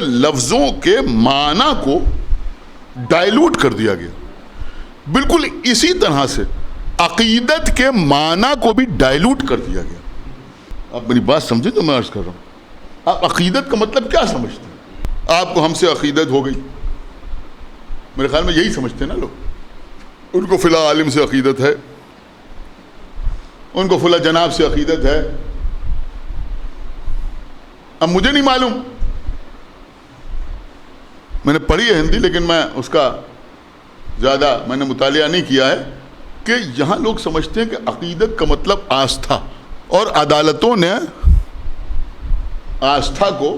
لفظوں کے معنی کو ڈائلوٹ کر دیا گیا. بالکل اسی طرح سے عقیدت کے معنی کو بھی ڈائلوٹ کر دیا گیا. آپ میری بات سمجھیں تو میں عرض کر رہا ہوں. آپ عقیدت کا مطلب کیا سمجھتے ہیں؟ آپ کو ہم سے عقیدت ہو گئی، میرے خیال میں یہی سمجھتے ہیں نا لوگ. ان کو فلاں عالم سے عقیدت ہے، ان کو فلاں جناب سے عقیدت ہے. اب مجھے نہیں معلوم، میں نے پڑھی ہے ہندی لیکن میں اس کا زیادہ میں نے مطالعہ نہیں کیا ہے، کہ یہاں لوگ سمجھتے ہیں کہ عقیدت کا مطلب آستھا، اور عدالتوں نے آستھا کو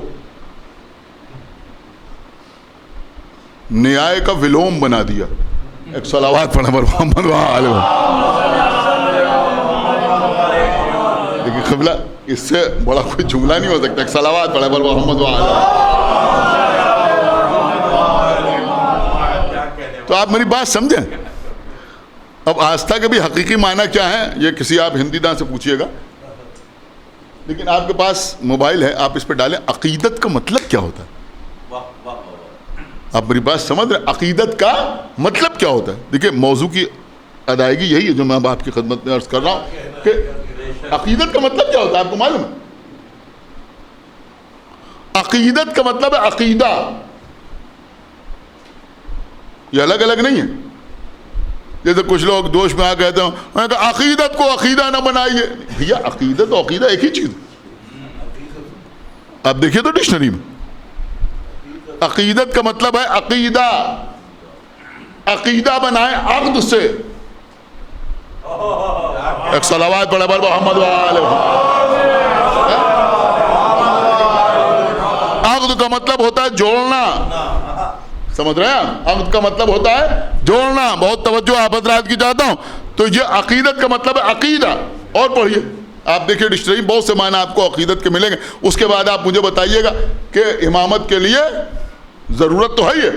نیائے کا ولوم بنا دیا. ایک صلوات پڑھنا پر محمد وآلہ. لیکن قبلہ اس سے بڑا کوئی جملہ نہیں ہو سکتا. ایک صلوات پڑھنا پر محمد وآلہ. تو آپ میری بات سمجھیں. اب آستھا کے بھی حقیقی معنی کیا ہے یہ کسی آپ ہندی داں سے پوچھئے گا، لیکن آپ کے پاس موبائل ہے، آپ اس پہ ڈالیں عقیدت کا مطلب کیا ہوتا ہے. آپ میری بات سمجھ رہے ہیں؟ عقیدت کا مطلب کیا ہوتا ہے. دیکھیں موضوع کی ادائیگی یہی ہے جو میں اب آپ کی خدمت میں عرض کر رہا ہوں کہ عقیدت کا مطلب کیا ہوتا ہے. آپ کو معلوم ہے عقیدت کا مطلب ہے عقیدہ. یہ الگ الگ نہیں ہے. جیسے کچھ لوگ دوش میں آ کہتے ہیں کہ عقیدت کو عقیدہ نہ بنائیے. بھیا عقیدت اور عقیدہ ایک ہی چیز. آپ دیکھیے تو ڈکشنری میں عقیدت کا مطلب ہے عقیدہ. عقیدہ بنائے عقد سے. ایک صلوات پڑھے پر محمد وآلہ. عقد کا مطلب ہوتا ہے جوڑنا. سمجھ رہے ہیں؟ عقد کا مطلب ہوتا ہے جوڑنا. بہت توجہ آپ حضرات کی چاہتا ہوں. تو یہ عقیدت کا مطلب ہے عقیدہ. اور پڑھیے آپ دیکھیے ڈکشنری بہت سے معنی آپ کو عقیدت کے ملیں گے. اس کے بعد آپ مجھے بتائیے گا کہ امامت کے لیے ضرورت تو ہے ہی ہے،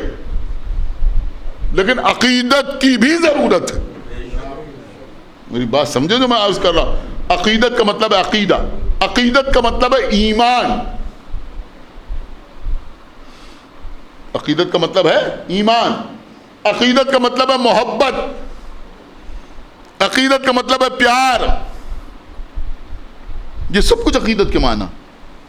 لیکن عقیدت کی بھی ضرورت ہے. میری بات سمجھے جو میں عرض کر رہا ہوں. عقیدت کا مطلب ہے عقیدہ. عقیدت کا مطلب ہے ایمان. عقیدت کا مطلب ہے ایمان. عقیدت کا مطلب ہے محبت. عقیدت کا مطلب ہے پیار. یہ سب کچھ عقیدت کے معنی.